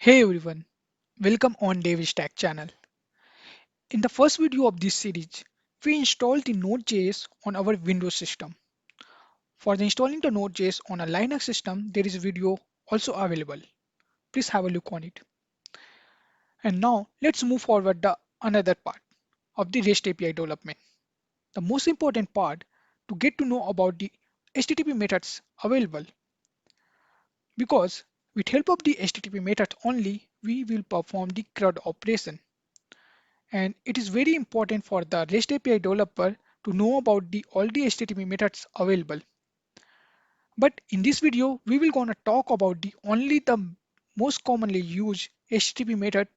Hey everyone, welcome on Davis Tech channel. In the first video of this series, we installed the Node.js on our Windows system. For the installing the Node.js on a Linux system, there is a video also available. Please have a look on it. And now let's move forward the another part of the REST API development. The most important part to get to know about the HTTP methods available because with help of the HTTP method only, we will perform the CRUD operation. And it is very important for the REST API developer to know about all the HTTP methods available. But in this video, we will gonna talk about the most commonly used HTTP method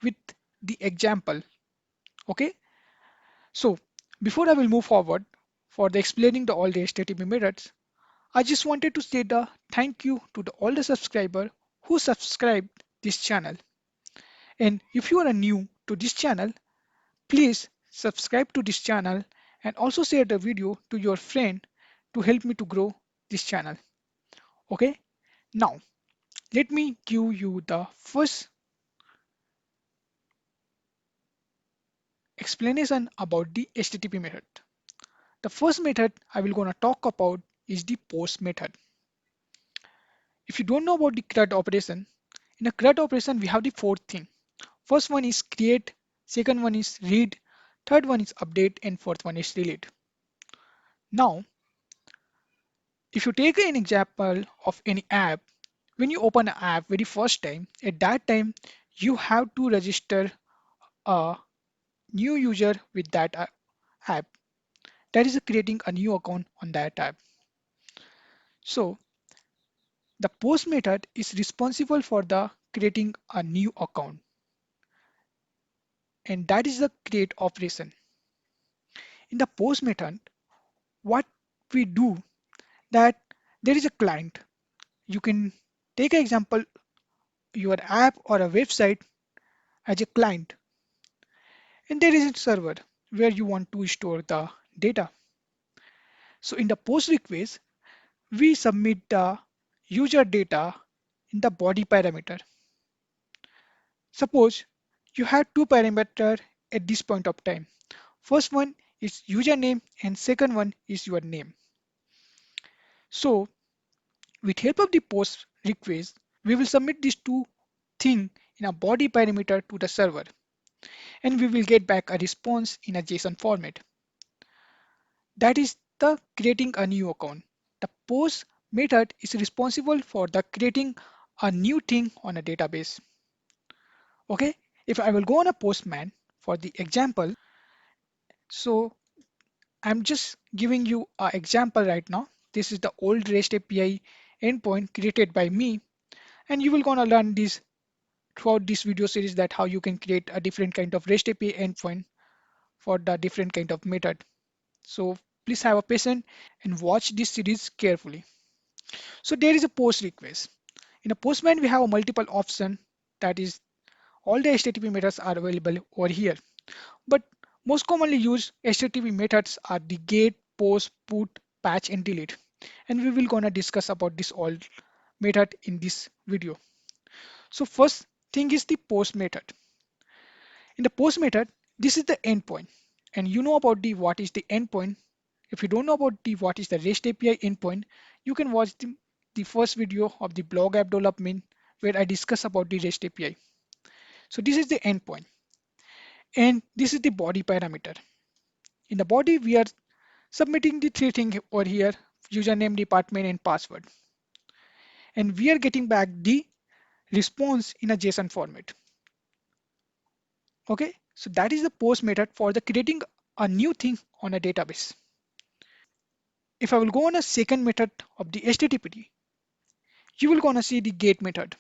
with the example. Okay, so before I will move forward for the explaining all the HTTP methods, I just wanted to say the thank you to all the subscriber who subscribed this channel. And if you are new to this channel, please subscribe to this channel and also share the video to your friend to help me to grow this channel. Okay, now let me give you the first explanation about the HTTP method. The first method I will gonna talk about is the post method. If you don't know about the CRUD operation, in a CRUD operation we have the four things. First one is create, second one is read, third one is update, and fourth one is delete. Now if you take an example of any app, when you open an app very first time, at that time you have to register a new user with that app. That is creating a new account on that app. So the post method is responsible for the creating a new account, and that is the create operation. In the post method, what we do that there is a client. You can take an example your app or a website as a client, and there is a server where you want to store the data. So in the post request, we submit the user data in the body parameter. Suppose you have two parameters at this point of time. First one is username and second one is your name. So with help of the post request, we will submit these two things in a body parameter to the server and we will get back a response in a JSON format. That is the creating a new account. The post method is responsible for the creating a new thing on a database. Okay, if I will go on a Postman for the example, so I'm just giving you an example right now. This is the old REST API endpoint created by me, and you will gonna learn this throughout this video series that how you can create a different kind of REST API endpoint for the different kind of method. So please have a patience and watch this series carefully. So there is a post request. In a Postman, we have a multiple option that is all the HTTP methods are available over here. But most commonly used HTTP methods are the get, post, put, patch, and delete. And we will gonna discuss about this all method in this video. So first thing is the post method. In the post method, this is the endpoint. And you know about the what is the endpoint. If you don't know about the what is the REST API endpoint, you can watch the first video of the blog app development where I discuss about the REST API. So this is the endpoint. And this is the body parameter. In the body, we are submitting the three things over here, username, department, and password. And we are getting back the response in a JSON format. Okay, so that is the post method for the creating a new thing on a database. If I will go on a second method of the HTTP, you will gonna see the get method.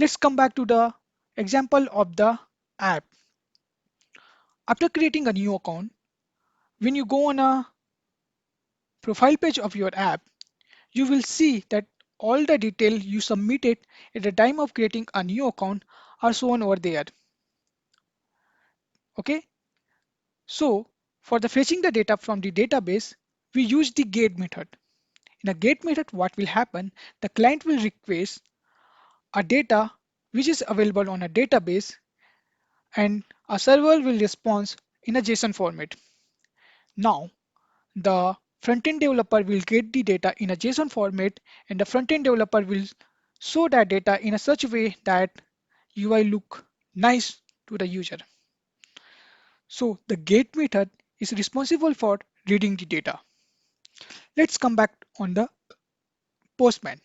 Let's come back to the example of the app. After creating a new account, when you go on a profile page of your app, you will see that all the detail you submitted at the time of creating a new account are shown over there. Okay, so for the fetching the data from the database, we use the get method. In a get method, what will happen? The client will request a data which is available on a database, and a server will respond in a JSON format. Now, the front-end developer will get the data in a JSON format, and the front-end developer will show that data in a such way that UI look nice to the user. So the get method is responsible for reading the data. Let's come back on the Postman.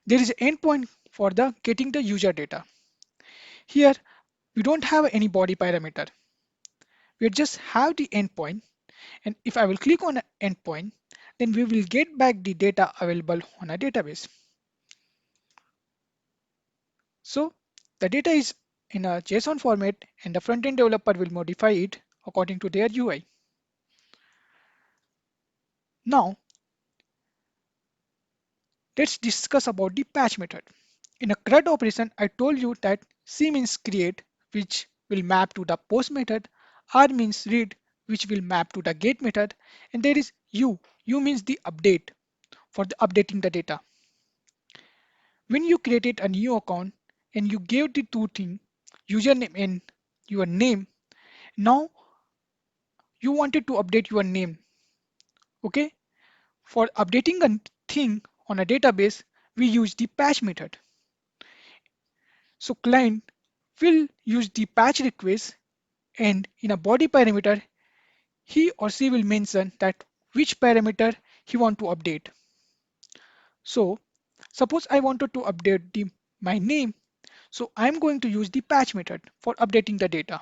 There is an endpoint for the getting the user data. Here we don't have any body parameter. We just have the endpoint, and if I will click on an endpoint, then we will get back the data available on a database. So the data is in a JSON format, and the front-end developer will modify it according to their UI. Now let's discuss about the patch method. In a CRUD operation, I told you that C means create, which will map to the post method, R means read, which will map to the get method, and there is U. U means the update, for the updating the data. When you created a new account and you gave the two things, username and your name, now you wanted to update your name. Okay? For updating a thing on a database, we use the patch method. So client will use the patch request, and in a body parameter, he or she will mention that which parameter he want to update. So suppose I wanted to update my name, so I'm going to use the patch method for updating the data.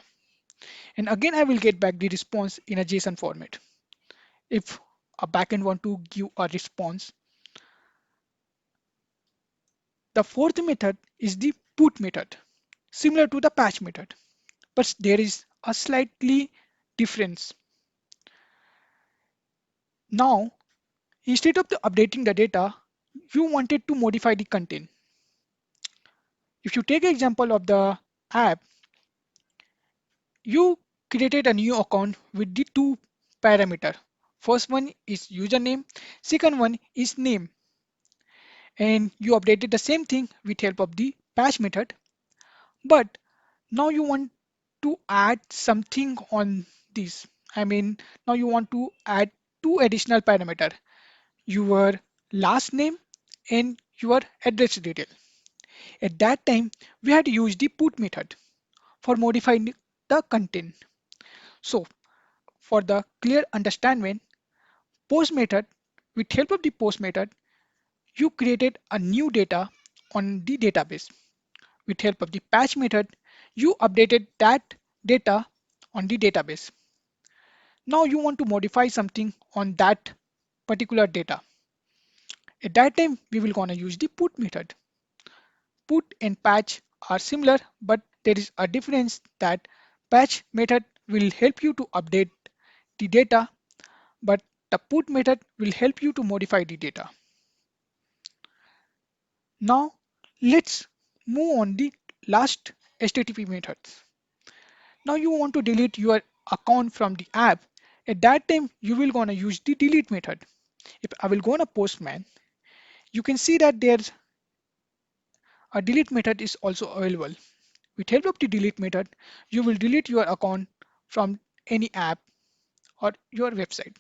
And again, I will get back the response in a JSON format. If a backend want to give a response. The fourth method is the put method, similar to the patch method, but there is a slightly difference. Now, instead of updating the data, you wanted to modify the content. If you take an example of the app, you created a new account with the two parameter. First one is username, second one is name. And you updated the same thing with help of the patch method. But now you want to add something on this. I mean, now you want to add two additional parameter, your last name and your address detail. At that time, we had used the put method for modifying the content. So for the clear understanding, post method, with help of the post method, you created a new data on the database. With help of the patch method, you updated that data on the database. Now you want to modify something on that particular data. At that time, we will gonna use the put method. Put and patch are similar, but there is a difference that patch method will help you to update the data, but the put method will help you to modify the data. Now let's move on the last HTTP methods. Now you want to delete your account from the app. At that time, you will gonna use the delete method. If I will go on a Postman, you can see that there's a delete method is also available. With help of the delete method, you will delete your account from any app or your website.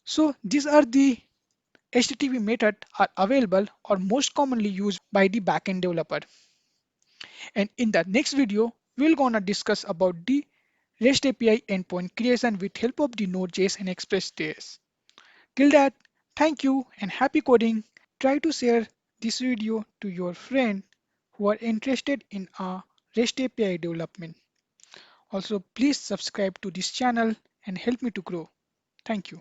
So these are the HTTP method are available or most commonly used by the backend developer. And in the next video, we're gonna discuss about the REST API endpoint creation with help of the Node.js and Express.js. Till that, thank you and happy coding. Try to share this video to your friend who are interested in REST API development. Also, please subscribe to this channel and help me to grow. Thank you.